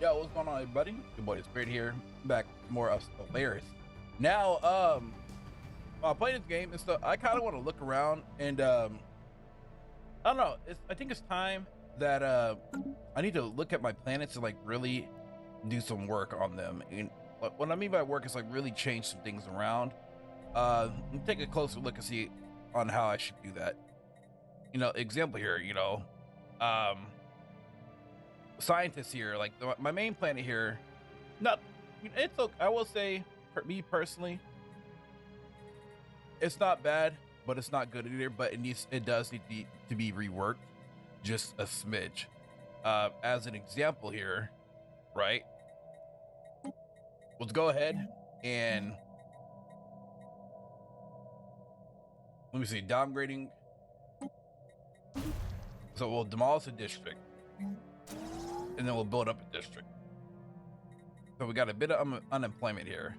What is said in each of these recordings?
Yo, what's going on, everybody? Your boy Disbearity here, back with more of Stellaris. Now, while playing this game and stuff, I kind of want to look around and I don't know. I think it's time that I need to look at my planets and like really do some work on them. And what I mean by work is like really change some things around. Take a closer look and see on how I should do that. Example here. Um, scientists here, like my main planet here. Not, it's okay. I will say, for me personally, it's not bad, but it's not good either. But it does need to be reworked just a smidge. As an example here, right? Let's go ahead and let me see, downgrading. So we'll demolish a district, and then we'll build up a district. So we got a bit of unemployment here.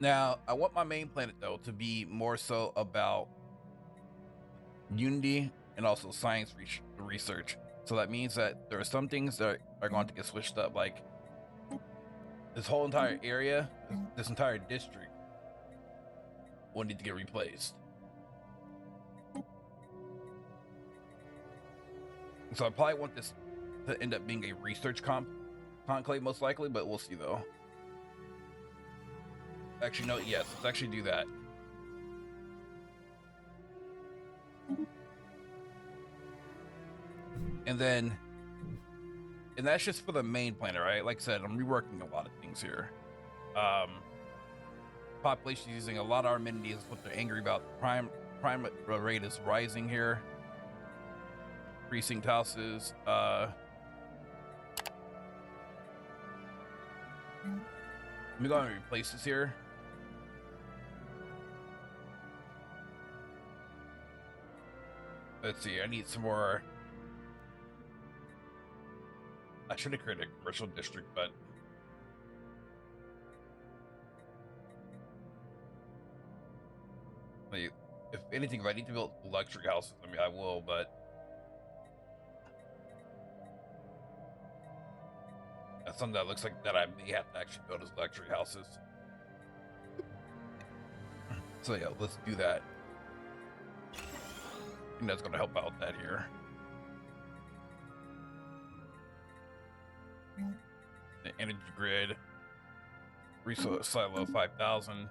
Now, I want my main planet, though, to be more so about unity and also science research. So that means that there are some things that are going to get switched up, like this whole entire area, this entire district will need to get replaced. So I probably want this to end up being a research conclave, most likely, but we'll see, though. Actually, no, yes, let's actually do that. And that's just for the main planet, right? Like I said, I'm reworking a lot of things here. Population using a lot of our amenities, what they're angry about. Crime rate is rising here. Precinct houses, let me go and replace this here. Let's see, I need some more. I should have created a commercial district, but if anything, if I need to build luxury houses, I mean, I will, but that's something that looks like that I may have to actually build as luxury houses. So yeah, let's do that. I think that's going to help out that here. The energy grid, resource silo 5,000.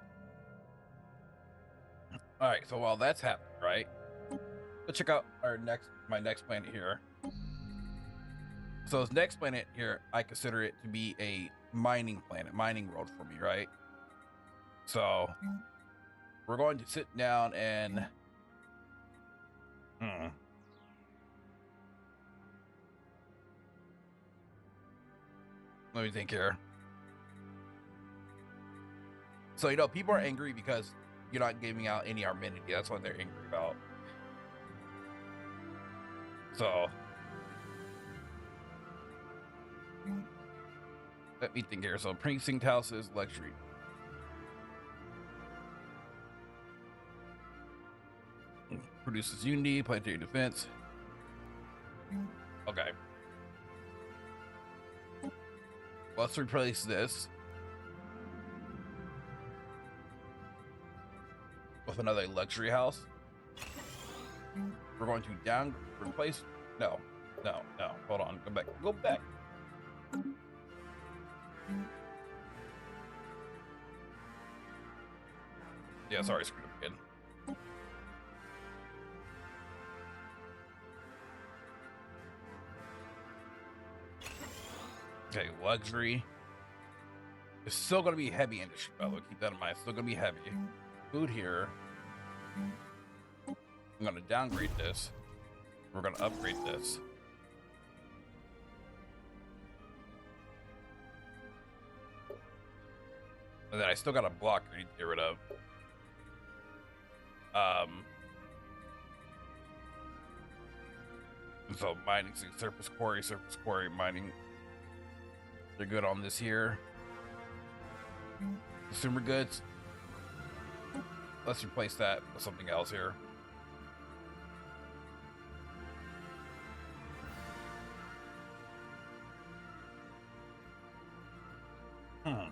All right, so while that's happening, right? Let's check out my next planet here. So this next planet here, I consider it to be a mining planet, mining world for me, right? So we're going to sit down and let me think here. So, people are angry because you're not giving out any amenity. That's what they're angry about. So let me think here. So precinct houses, luxury. Produces unity, planetary defense. Okay. Let's replace this with another luxury house. We're going to replace. No. Hold on. Go back. Yeah, sorry, screwed up again. Okay, luxury. It's still going to be heavy industry, by the way. Keep that in mind. It's still going to be heavy. Food here. I'm going to downgrade this. We're going to upgrade this. And then I still got a block I need to get rid of. So mining, surface quarry mining. They're good on this here. Consumer goods. Let's replace that with something else here. Hmm.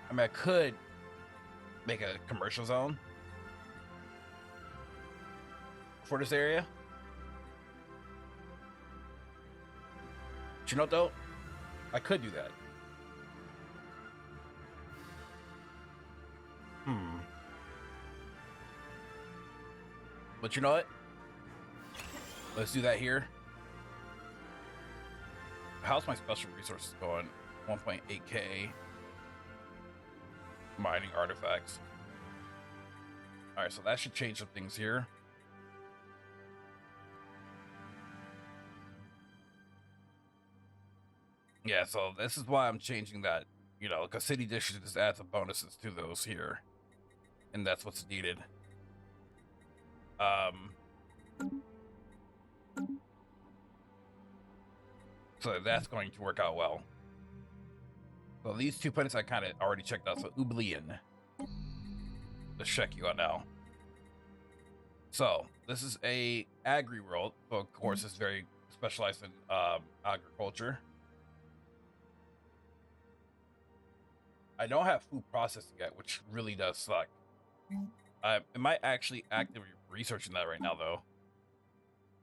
I mean, I could make a commercial zone for this area. But you know what, though? I could do that. But you know what? Let's do that here. How's my special resources going? 1.8k. Mining artifacts. Alright, so that should change some things here. Yeah, so this is why I'm changing that. You know, because city dishes just adds some bonuses to those here. And that's what's needed. So that's going to work out well. So these 2 planets I kind of already checked out. So Ublian. Let's check you out now. So this is a agri world. So of course it's very specialized in agriculture. I don't have food processing yet, which really does suck. Am I actually actively researching that right now, though?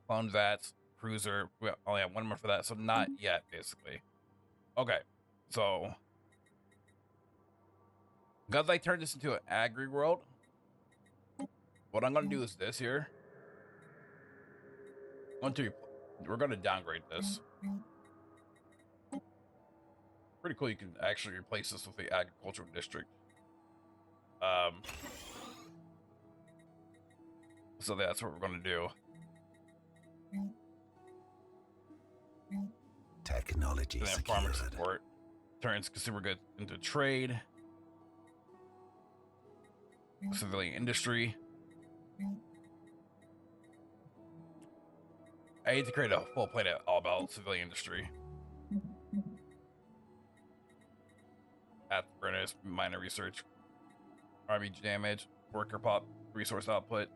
Clone vats, cruiser. We only have one more for that, so not yet, basically. Okay, so because I turned this into an agri world, what I'm gonna do is this here. We're gonna downgrade this. Pretty cool. You can actually replace this with the agricultural district. So that's what we're gonna do. Technology and then secured. Farmer support turns consumer goods into trade. Civilian industry. I need to create a full planet all about civilian industry. At the furnace, minor research, army damage, worker pop, resource output.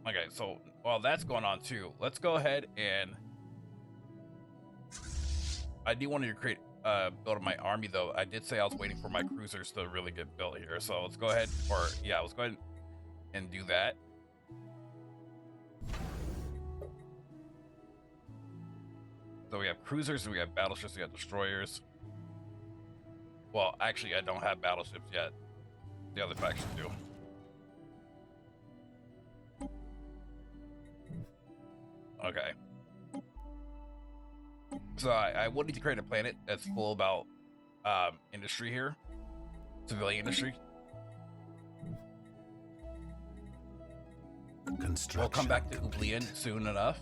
Okay, so while that's going on too, let's go ahead and I do want to create build my army though. I did say I was waiting for my cruisers to really get built here, so let's go ahead, let's go ahead and do that. So we have cruisers, and we have battleships, we have destroyers. Well, actually, I don't have battleships yet. The other factions do. Okay. So I would need to create a planet that's full about industry here. Civilian industry. Construction. We'll come back to Ublian soon enough.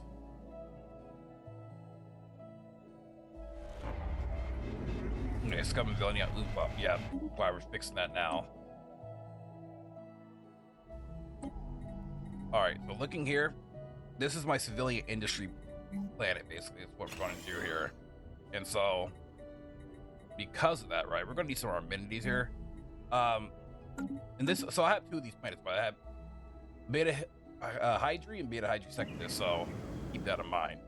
Okay, Scum and Villain, yeah, why we're fixing that now. Alright, so looking here, this is my civilian industry planet, basically, is what we're going to do here. And so, because of that, right, we're going to need some amenities here. And this, so I have two of these planets, but I have Beta Hydri and Beta Hydri Secondus, so keep that in mind.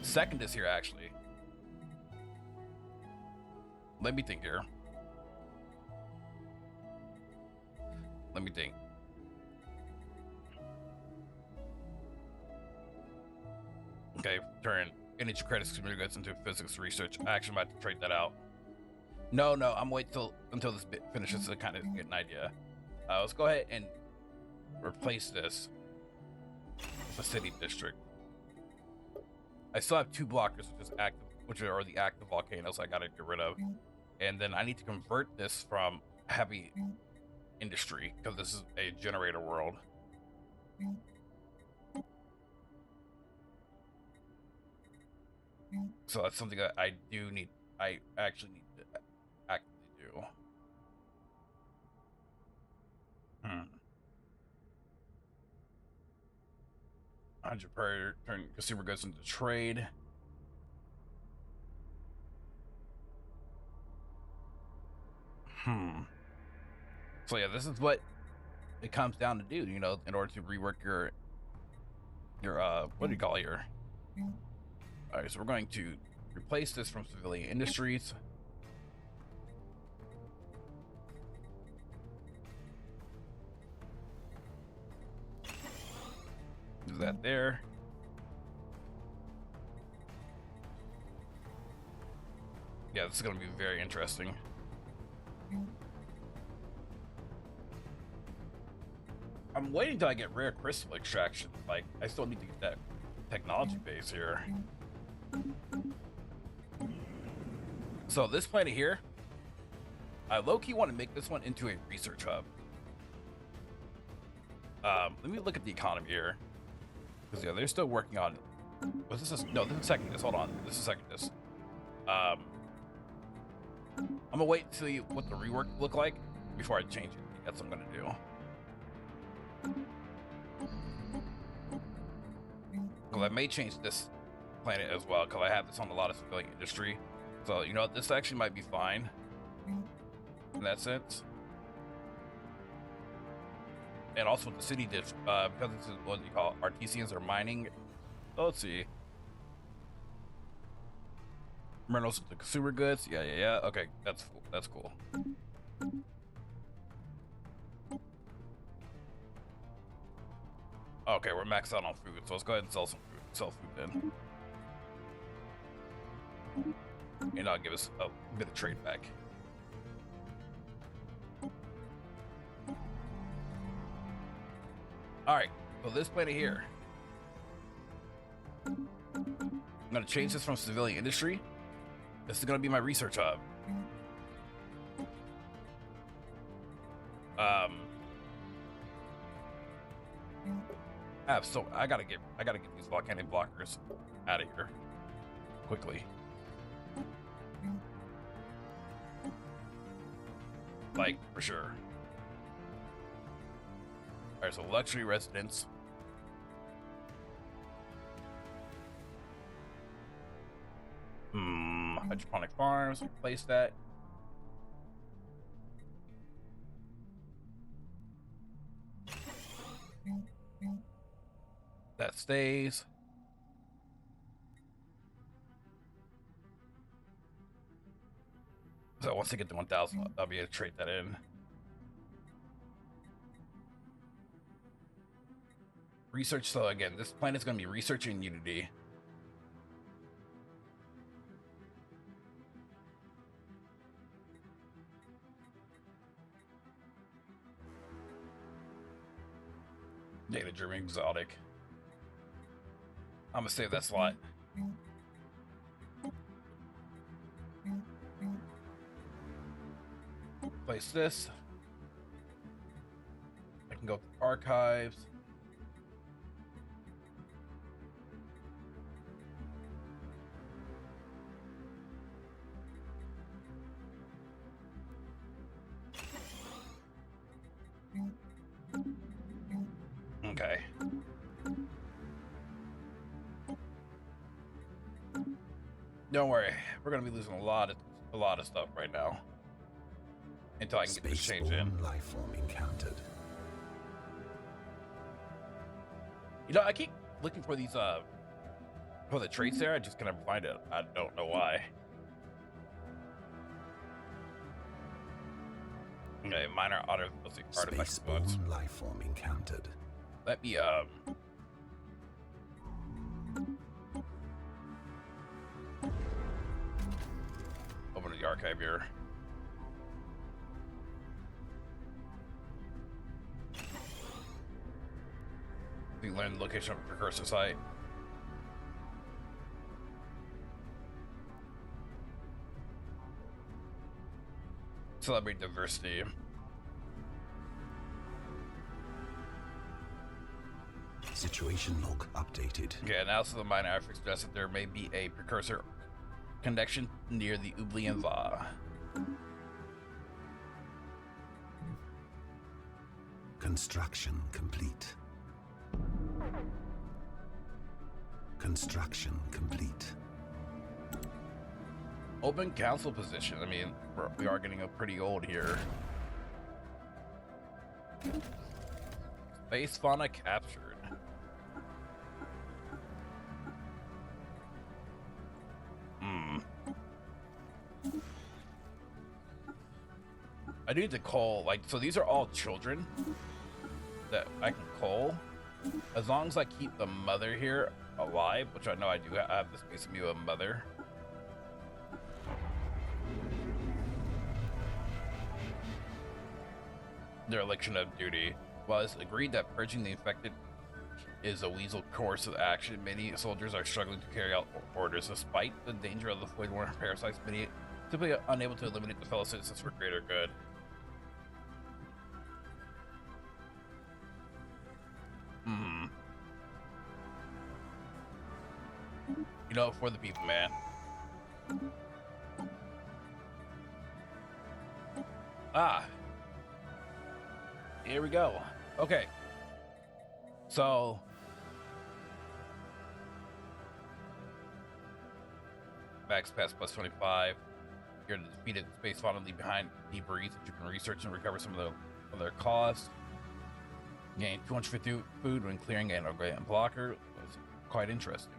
Secondus here, actually. Let me think here. Let me think. Okay, turn energy credits computer goods into physics research. Actually, I'm about to trade that out. No, I'm waiting until this bit finishes to kind of get an idea. Let's go ahead and replace this with a city district. I still have two blockers, which are the active volcanoes I gotta get rid of. And then I need to convert this from heavy industry, because this is a generator world. So that's something that I actually need to actively do. 100 per turn consumer goods into trade. So yeah, this is what it comes down to do, you know, in order to rework your your what do you call it here? All right, so we're going to replace this from civilian industries. Do that there. Yeah, this is going to be very interesting. I'm waiting till I get rare crystal extraction. Like, I still need to get that technology base here. So this planet here, I low-key want to make this one into a research hub. Let me look at the economy here. Because yeah, they're still working on. Was this? No, this is second. Hold on. This is second. I'm gonna wait to see what the rework look like before I change it. That's what I'm gonna do. Because I may change this planet as well. Because I have this on a lot of civilian industry. So you know what? This actually might be fine in that sense. And also the city did, because this is what you call artisans or mining. So let's see. Minerals to consumer goods. Yeah. Okay, that's cool. Okay, we're maxed out on food, so let's go ahead and sell food then. And I'll give us a bit of trade back. Alright, so this planet here, I'm gonna change this from civilian industry. This is gonna be my research hub. So I gotta get these volcanic blockers out of here quickly. Like, for sure. Alright, so luxury residence. Hydroponic farms, replace that. That stays. So once I get to 1,000, I'll be able to trade that in. Research, so again, this planet's going to be researching Unity. Data driven exotic. I'm gonna save that slot. Place this. I can go to archives. Okay. Don't worry, we're gonna be losing a lot of stuff right now until I can get this change in. Life form encountered. You know, I keep looking for these for the traits there. I just can never find it. I don't know why. Okay, minor artifact spots. Life form encountered. Let me open the archive here. We learn the location of the precursor site. Celebrate diversity. Situation log updated. Okay, analysis of the minor artifact suggests that there may be a precursor connection near the Oublian Va. Construction complete. Construction complete. Open council position. I mean, we are getting pretty old here. Space fauna captured. I need to call, like, so these are all children that I can call. As long as I keep the mother here alive, which I know I do. I have this piece of me with a mother. Dereliction of duty. While it's agreed that purging the infected is a weasel course of action, many soldiers are struggling to carry out orders. Despite the danger of the void-born parasites, many simply unable to eliminate the fellow citizens for greater good. You know, for the people, man. Here we go. Okay. So max pass plus 25. You're defeated space fauna leave behind debris that you can research and recover some of their costs. Gain 250 food when clearing an organic blocker. Was quite interesting.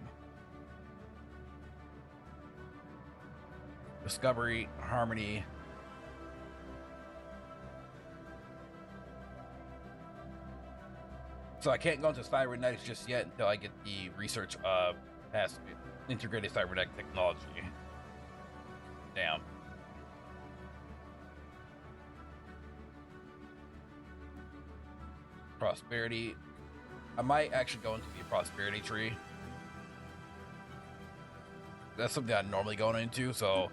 Discovery, harmony. So I can't go into cybernetics just yet until I get the research past integrated cybernetic technology. Damn. Prosperity. I might actually go into the prosperity tree. That's something I'm normally going into, so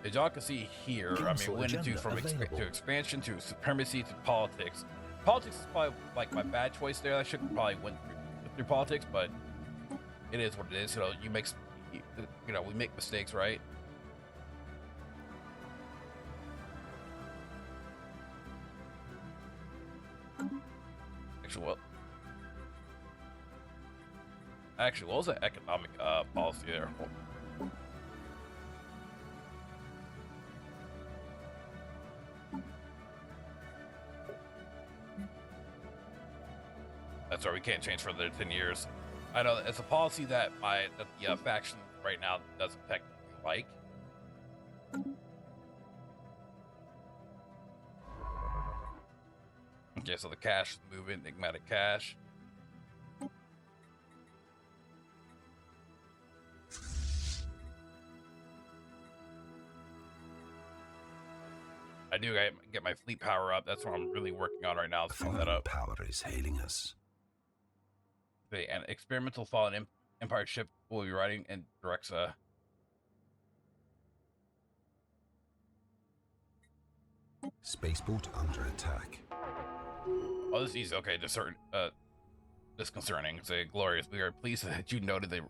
as y'all can see here, I mean, we went into from to expansion to supremacy to politics. Politics is probably like my bad choice there. I should probably went through politics, but it is what it is. You know, we make mistakes, right? Actually, what was the economic policy there? That's right, we can't change for the 10 years. I know it's a policy that the faction right now doesn't technically like. Okay, so the cash is moving, enigmatic cash. I do get my fleet power up. That's what I'm really working on right now. Foreign that up. Power is hailing us. An experimental fallen empire ship will be riding in Drexa. Spaceport under attack. Oh, this is easy. Okay, disconcerting. Say glorious. We are pleased that you noted the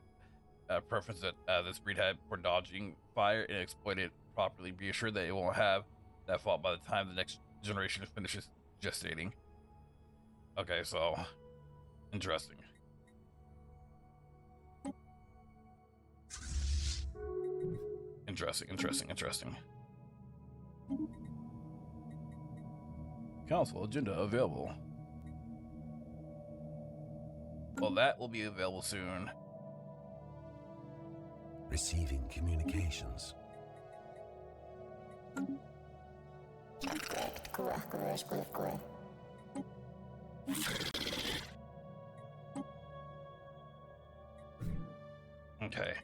preference that this breed had for dodging fire and exploit it properly. Be assured that it won't have that fault by the time the next generation finishes gestating. Okay, so interesting. Interesting. Council agenda available. Well, that will be available soon. Receiving communications. Okay.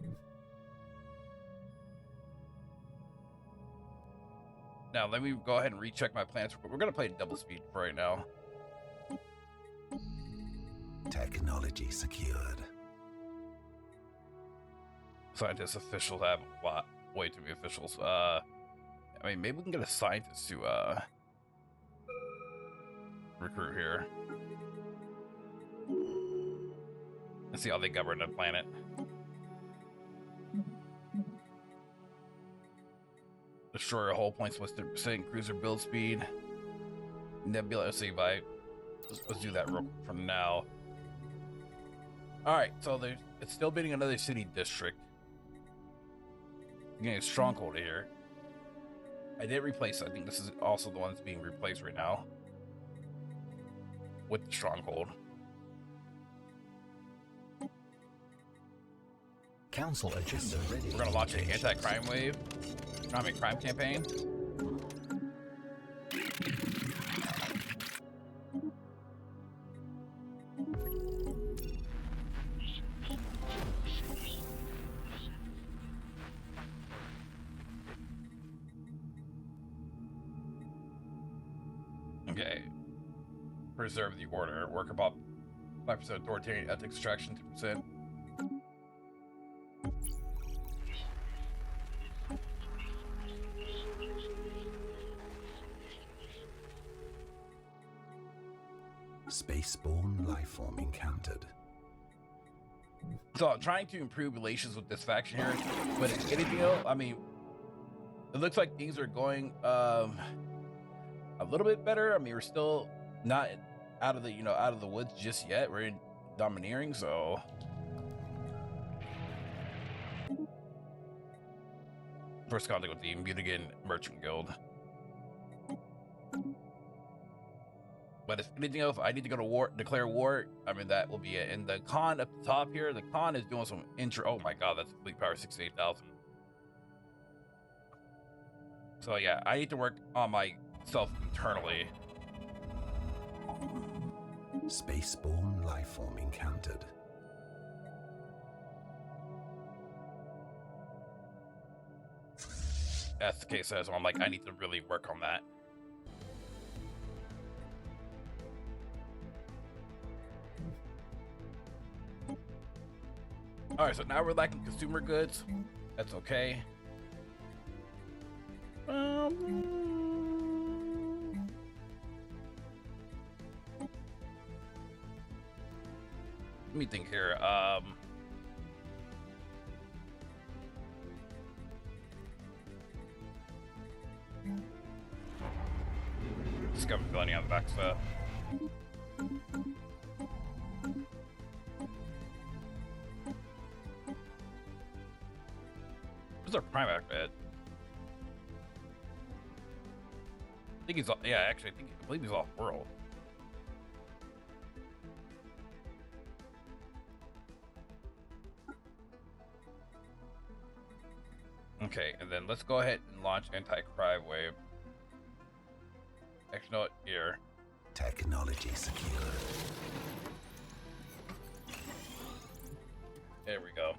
Now, let me go ahead and recheck my plans. We're going to play double speed for right now. Technology secured. Scientists, officials have way too many officials. I mean, maybe we can get a scientist to recruit here. And see how they govern the planet. Destroyer hull points with the % cruiser build speed. Nebula, let's see if let's do that real quick from now. Alright, so it's still beating another city district. Getting a stronghold here. I did replace, I think this is also the one that's being replaced right now. With the stronghold. Council agenda ready. We're gonna launch an anti-crime wave. Crime campaign. Okay. Preserve the order. Work about 5% authoritarian ethics extraction, 2%. Spaceborne lifeform encountered. So I'm trying to improve relations with this faction here, but if anything else, I mean, it looks like things are going a little bit better. I mean, we're still not out of the woods just yet. We're in domineering, so first contact with the Mutigan Merchant Guild. But if anything else, I need to go to war, declare war. I mean, that will be it. And the con up the top here, the con is doing some intro. Oh my god, that's fleet power 68,000. So yeah, I need to work on myself internally. Spaceborne lifeform encountered. That's the case. So I'm like, I need to really work on that. All right, so now we're lacking consumer goods. That's okay. Let me think here. Discover plenty on the back stuff. Where's our Primac at? I think he's off, yeah, actually, I believe he's off world. Okay, and then let's go ahead and launch anti-crime wave. Actually, no, here. Technology secured. There we go.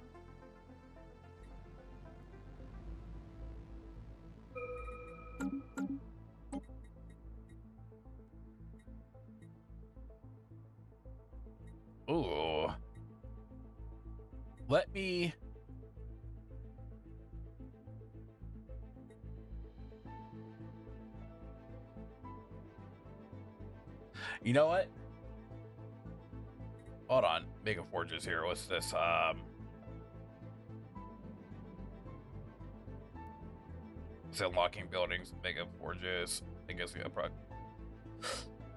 Ooh. Let me... You know what? Hold on. Mega Forges here. What's this? It's unlocking buildings, Mega Forges. I guess we have probably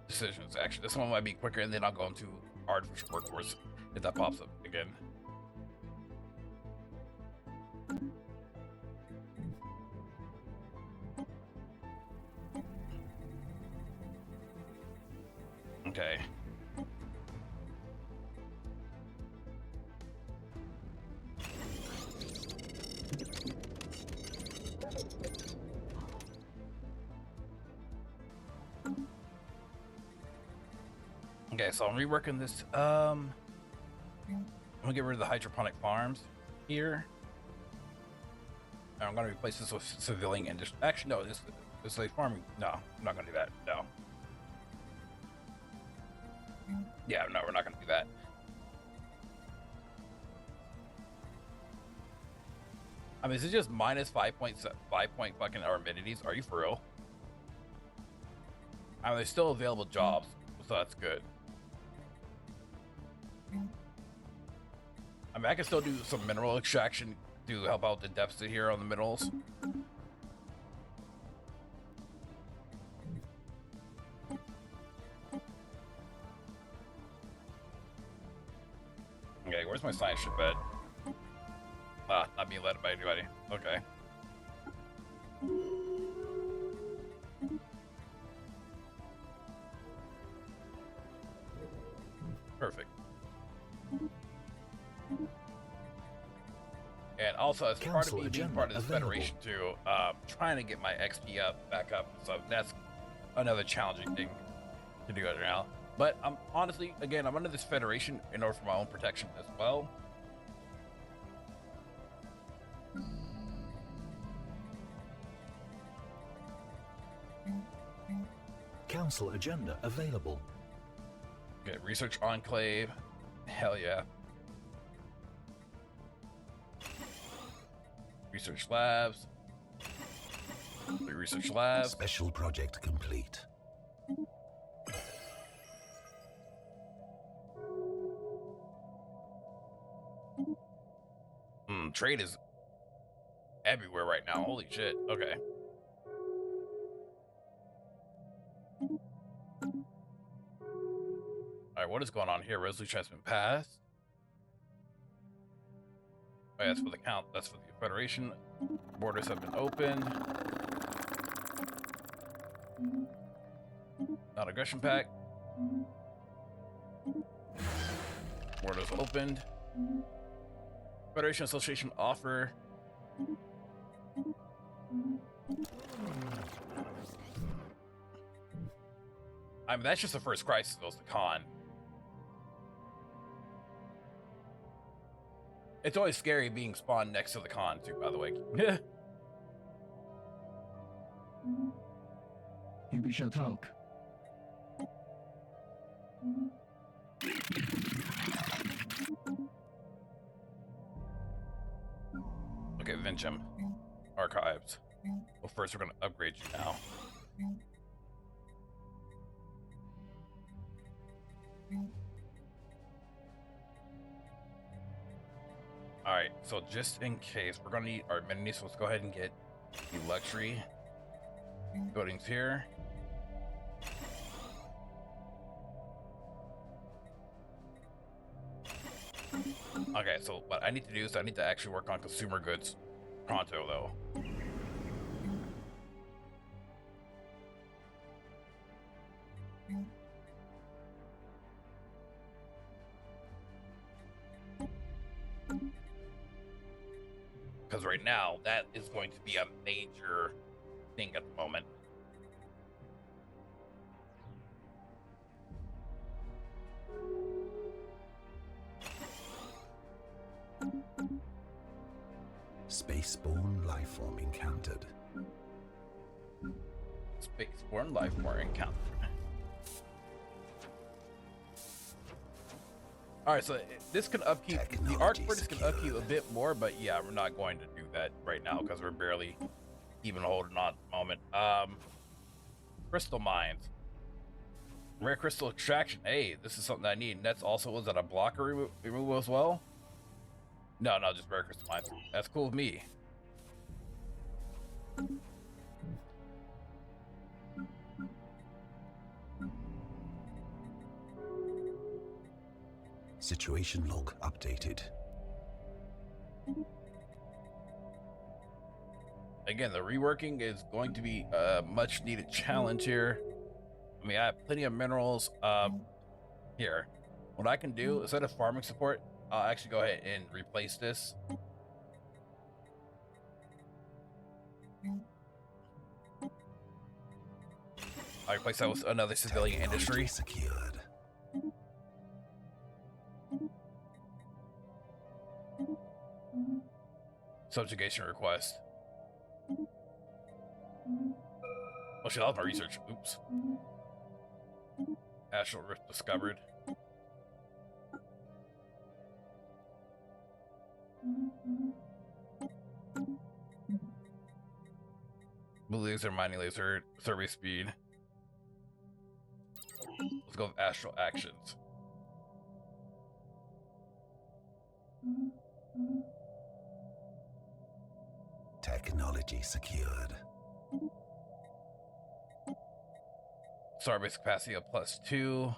decisions. Actually, this one might be quicker, and then I'll go into artificial workforce if that pops up again. Okay. Okay, so I'm reworking this. I'm gonna get rid of the hydroponic farms here. And I'm gonna replace this with civilian industry. Actually, no, this is like farming. No, I'm not gonna do that. No. Yeah, no, we're not gonna do that. I mean, is it just minus 5.5 point fucking amenities? Are you for real? I mean, there's still available jobs, so that's good. I mean, I can still do some mineral extraction to help out the deficit here on the minerals. Okay, where's my science ship at? Ah, not being led by anybody. Okay. Perfect. also as part of Council me being agenda part of this available. federation too, trying to get my XP back up. So that's another challenging thing to do right now. But I'm honestly, again, I'm under this federation in order for my own protection as well. Council agenda available. Okay, research enclave. Hell yeah. Research labs. Research labs. Special project complete. Trade is everywhere right now. Holy shit. Okay. Alright, what is going on here? Resolution has been passed. Oh, yeah, that's for the count. That's for the Federation. Borders have been opened. Non-aggression pact. Borders opened. Federation Association offer. I mean, that's just the first crisis, though, it's the con. It's always scary being spawned next to the con, too, by the way. You shall talk. Okay, Vinchem. Archives. Well, first we're going to upgrade you now. Alright, so just in case, we're going to need our amenities, so let's go ahead and get the luxury buildings here. Okay, so what I need to do is I need to actually work on consumer goods pronto, though. Because right now, that is going to be a major thing at the moment. Spaceborne lifeform encountered. Spaceborne lifeform encountered. Alright, so this can upkeep, the arc borders can upkeep a bit more, but yeah, we're not going to do that right now because we're barely even holding on at the moment. Crystal mines. Rare crystal extraction. Hey, this is something I need. And that's also, was that a blocker removal as well? No, just rare crystal mines. That's cool with me. Situation log updated. Again, the reworking is going to be a much needed challenge here. I mean, I have plenty of minerals. Here, what I can do, instead of farming support, I'll actually go ahead and replace this. I'll replace that with another civilian industry. Secured. Subjugation request. Oh shit, that was my research. Oops. Astral rift discovered. Blue laser, mining laser, survey speed. Let's go with astral actions. Technology secured. Starbase capacity of +2.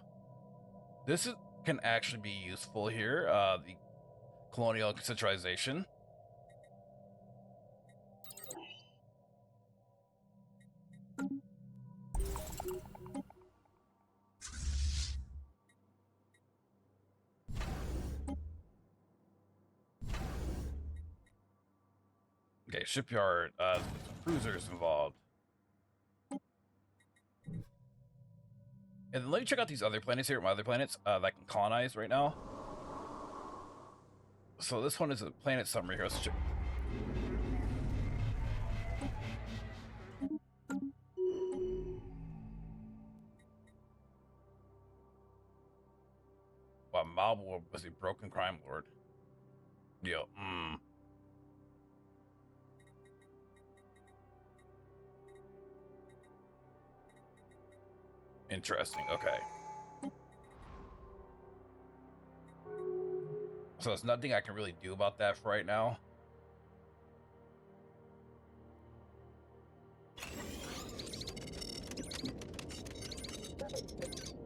This can actually be useful here. The colonial centralization. Okay, shipyard. Cruisers involved. And then let me check out these other planets here. My other planets that I can colonize right now. So this one is a planet summary here. Let's check. Wow, Malbor was a broken crime lord. Yo, Interesting, okay. So there's nothing I can really do about that for right now.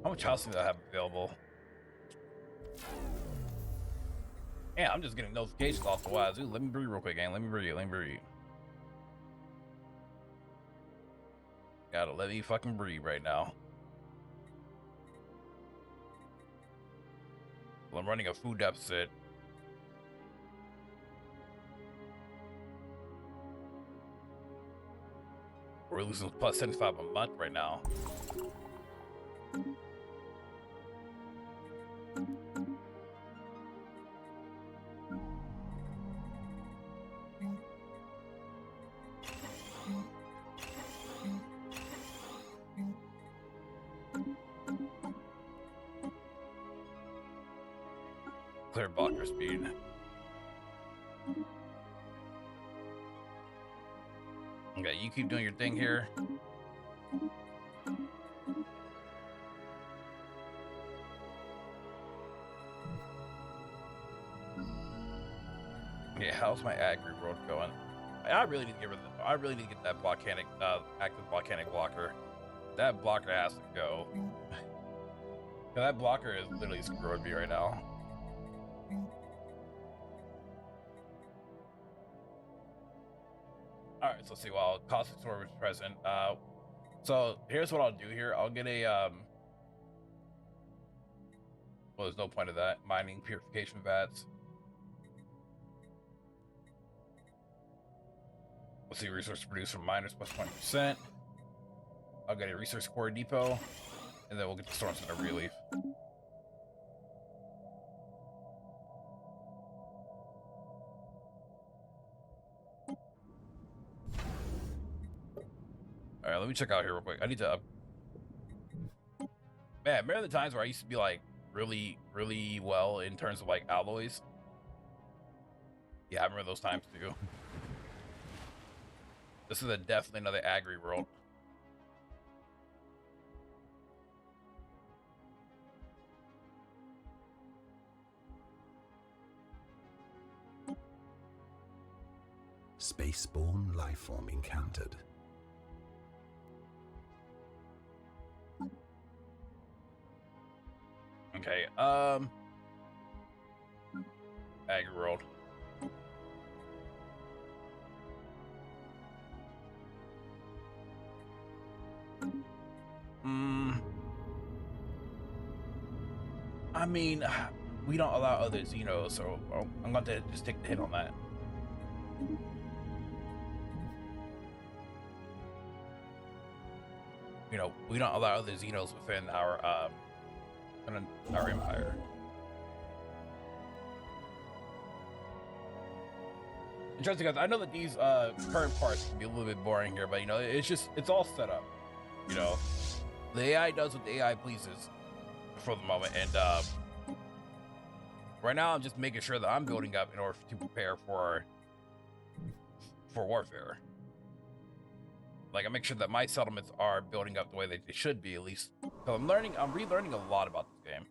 How much housing do I have available? Yeah, I'm just getting notifications off the wazoo. Let me breathe real quick, gang. Let me breathe. Gotta let me fucking breathe right now. Well, I'm running a food deficit. We're losing plus 75 a month right now. Clear blocker speed. Okay, you keep doing your thing here. Yeah, how's my agri road going? I really need to get rid of it. I really need to get that volcanic, active volcanic blocker. That blocker has to go. That blocker is literally screwing me right now. All right, so let's see. Well, caustic storage is present. So here's what I'll do here. I'll get a well, there's no point of that. Mining purification vats. Let's see, resource produced from miners plus 20%. I'll get a resource core depot, and then we'll get the storm center relief. All right, let me check out here real quick. I need to Man, remember the times where I used to be like really well in terms of like alloys? Yeah, I remember those times too. This is definitely another agri world. Spaceborne lifeform encountered. Okay, agri world. I mean, we don't allow other Xenos, so I'm going to just take the hit on that. You know, we don't allow other Xenos within our empire. Interesting, guys. I know that these current parts can be a little bit boring here, but you know, it's all set up. You know, the AI does what the AI pleases for the moment, and right now I'm just making sure that I'm building up in order to prepare for warfare. Like, I make sure that my settlements are building up the way that they should be, at least. So I'm relearning a lot about this game.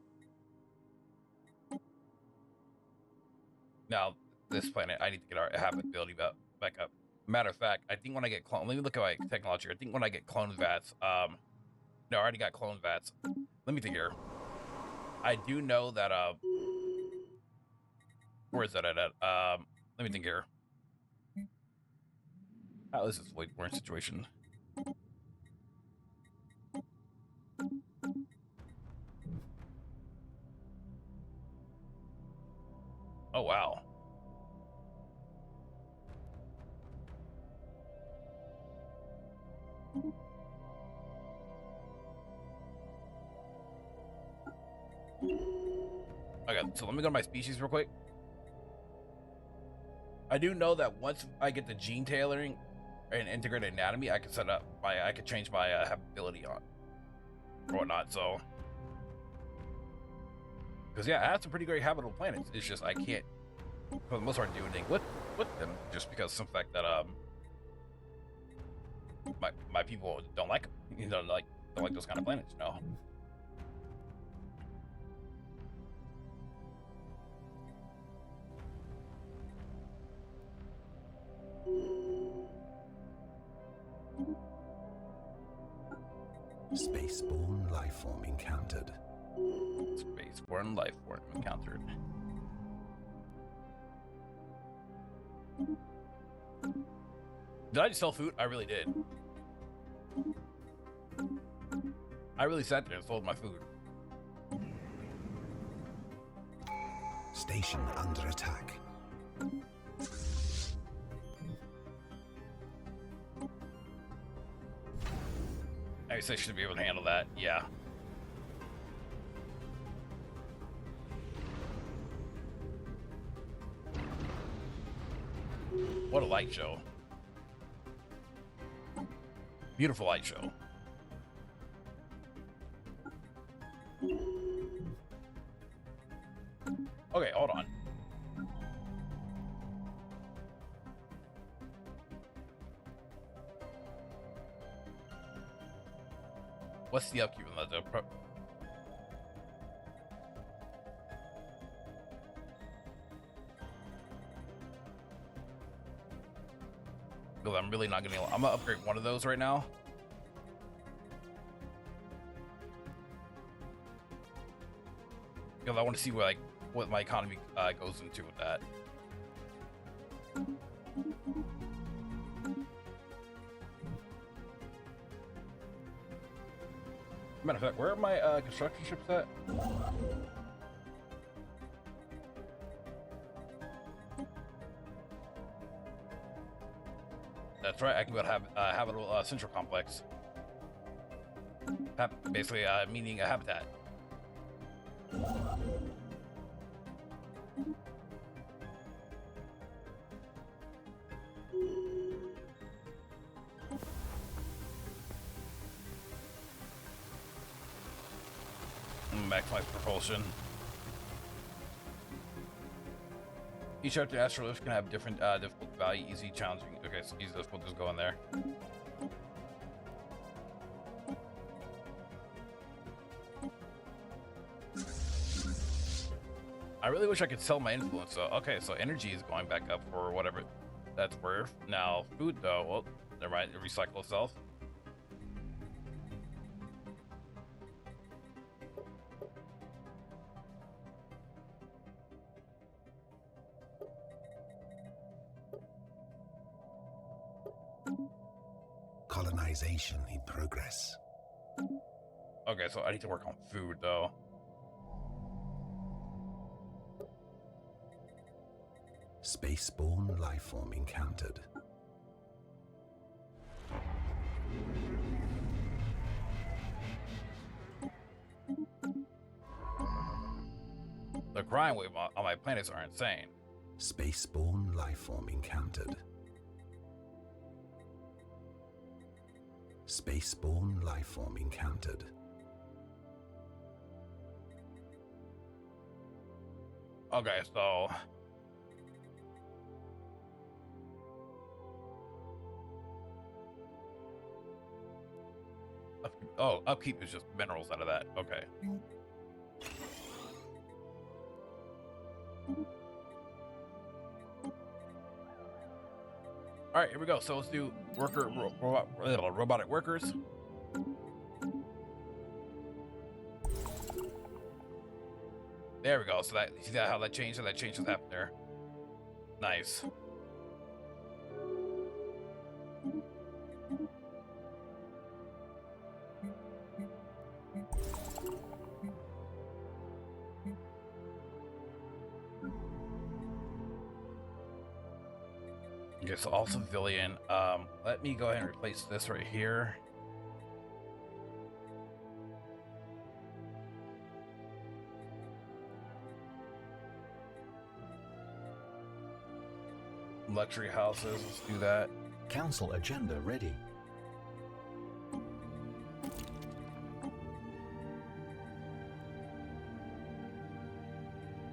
Now, this planet, I need to get our habitability back up. Matter of fact, I think when I get clone, let me look at my technology. I think when I get clone vats, no, I already got clone vats. Let me think here. I do know that, where is that at? Let me think here. How is this weight borne situation? Oh, wow. Okay, so let me go to my species real quick. I do know that once I get the gene tailoring and integrated anatomy, I can I can change my habitability on or whatnot. So, because yeah, I have some pretty great habitable planets. It's just I can't, for the most part, do anything with them just because of some fact that my people don't like them. You know, don't like those kind of planets. You know. Spaceborne lifeform encountered. Spaceborne lifeform encountered. Did I just sell food? I really did. I really sat there and sold my food. Station under attack. I guess I should be able to handle that. Yeah. What a light show. Beautiful light show. Okay, hold on. What's the upkeep on that? Because I'm really not gonna. I'm gonna upgrade one of those right now. Because I want to see what my economy goes into with that. Matter of fact, where are my construction ships at? That's right, I can go to habitable central complex. Basically, meaning a habitat. Maximize propulsion. Each after astral lift can have different difficulty value, easy, challenging. Okay, so easy lift, we'll just go in there. I really wish I could sell my influence though. Okay, so energy is going back up for whatever that's worth. Now food though, well, never mind, it recycle itself. Colonization in progress. Okay, so I need to work on food though. Spaceborne lifeform encountered. The crime wave on my planets are insane. Spaceborne lifeform encountered. Spaceborne lifeform encountered. Okay, so upkeep is just minerals out of that. Okay. All right, here we go. So let's do robotic workers. There we go. So that, you see that how that changed? How that change has happened there. Nice. Okay, so all civilian. Let me go ahead and replace this right here. Luxury houses, let's do that. Council agenda ready.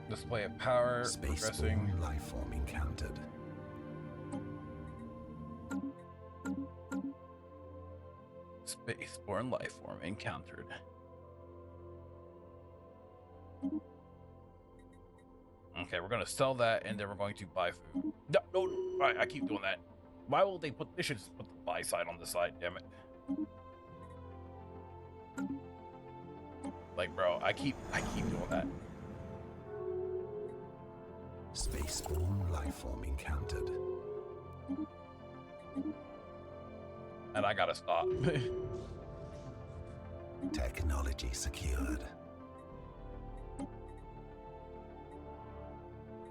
Display of power, progressing. Spaceborne life form encountered. Spaceborne life form encountered. Okay, we're gonna sell that, and then we're going to buy food. No, I keep doing that. Why will they put? They should just put the buy side on the side. Damn it! Like, bro, I keep doing that. Spaceborne life form encountered. And I gotta stop. Technology secured.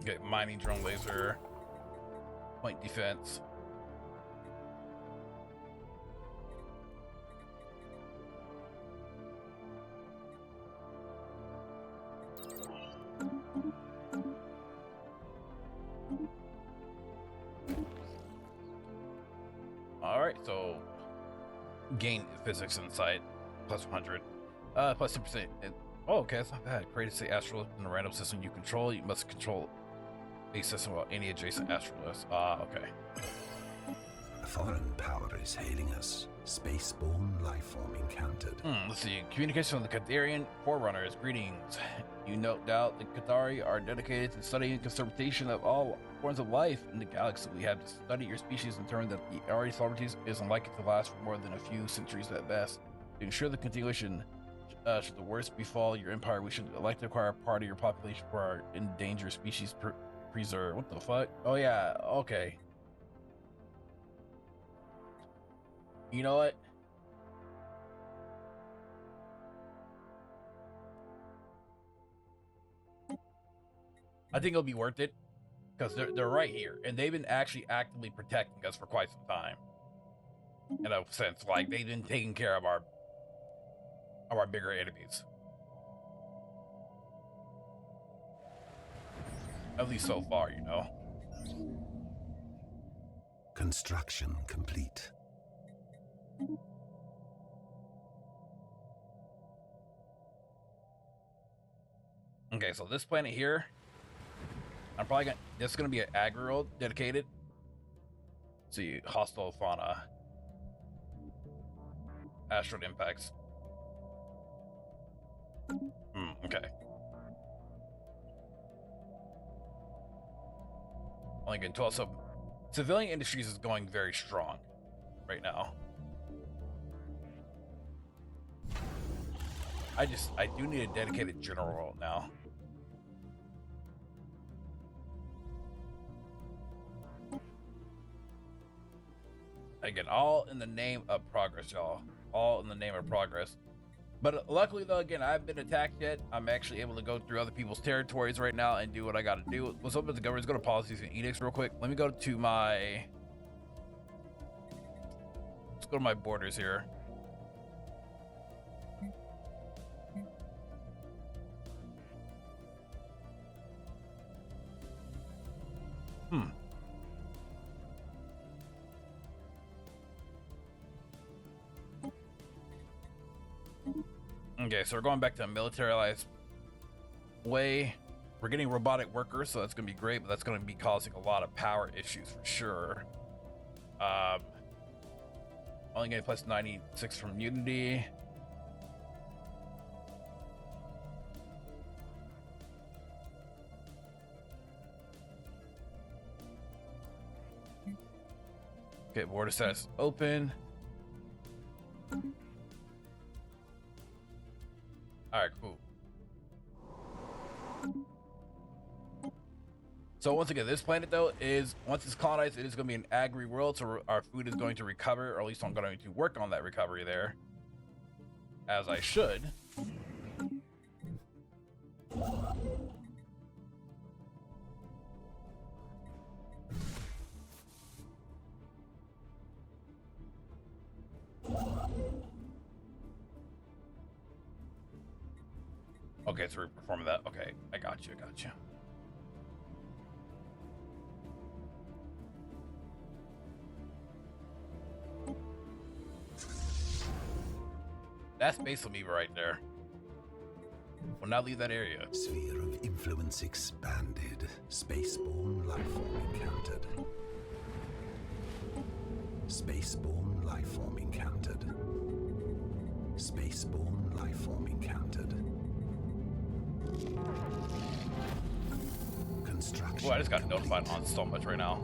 Okay, mining drone laser. Point defense. Alright, so gain physics insight plus 100. Plus 10%. Oh, okay, that's not bad. Create a astral in a random system you control. You must control a system about any adjacent astrolist. Okay. A foreign power is hailing us. Spaceborne life form encountered. Let's see. Communication from the Catharian Forerunners. Greetings. You no doubt the Cathari are dedicated to studying and conservation of all forms of life in the galaxy. We have studied your species and determined that the Ari sovereignty is unlikely to last for more than a few centuries at best. To ensure the continuation, should the worst befall your empire, we should elect to acquire a part of your population for our endangered species preserve. What the fuck? Oh yeah, okay. You know what? I think it'll be worth it because they're right here, and they've been actually actively protecting us for quite some time. In a sense, like they've been taking care of our bigger enemies. At least so far, you know. Construction complete. Okay, so this planet here, this is gonna be an aggro dedicated. Let's see, hostile fauna, asteroid impacts. Okay. Only getting 12. So civilian industries is going very strong right now. I do need a dedicated general now. Again, all in the name of progress, y'all. All in the name of progress. But luckily, though, again, I haven't been attacked yet. I'm actually able to go through other people's territories right now and do what I got to do. What's up with the government? Let's go to policies and edicts real quick. Let me go to my... Let's go to my borders here. Okay, so we're going back to a militarized way. We're getting robotic workers, so that's going to be great, but that's going to be causing a lot of power issues for sure. Only getting plus 96 from Unity. Okay, border status open. Alright, cool. So once again, this planet though is, once it's colonized, it is going to be an agri world, so our food is going to recover, or at least I'm going to work on that recovery there. As I should. Okay, so we're performing that. Okay, I got you. That's Space Amoeba right there. Will not leave that area. Sphere of influence expanded. Spaceborne lifeform encountered. Spaceborne lifeform encountered. Spaceborne lifeform encountered. Construction. Oh, I just got notified on so much right now.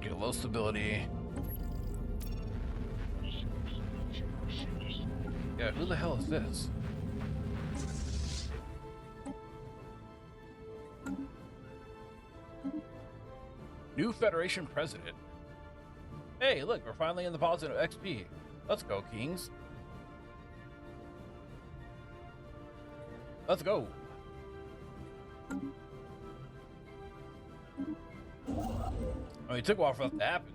Get low stability. Yeah, who the hell is this? New Federation president. Hey, look, we're finally in the positive XP. Let's go, Kings. Let's go. Oh, it took a while for that to happen.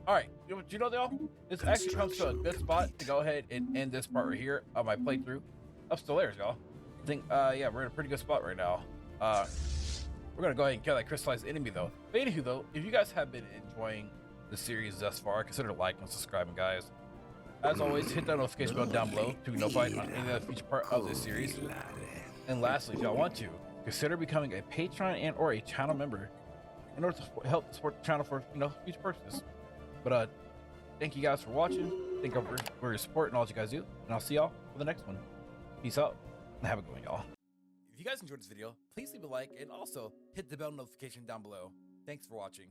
All right, you know, y'all, this actually comes to a good spot to go ahead and end this part right here of my playthrough of Stellaris, y'all. I think, yeah, we're in a pretty good spot right now. We're gonna go ahead and kill that crystallized enemy, though. But anywho, though, if you guys have been enjoying the series thus far, consider liking and subscribing, guys. As always, hit that notification bell down below to be notified on any of the future part of this series. And lastly, if y'all want to, consider becoming a patron and or a channel member in order to help support the channel for, you know, future purposes. But thank you guys for watching. Thank you for your support and all that you guys do. And I'll see y'all for the next one. Peace out and have a good one, y'all. If you guys enjoyed this video, please leave a like and also hit the bell notification down below. Thanks for watching.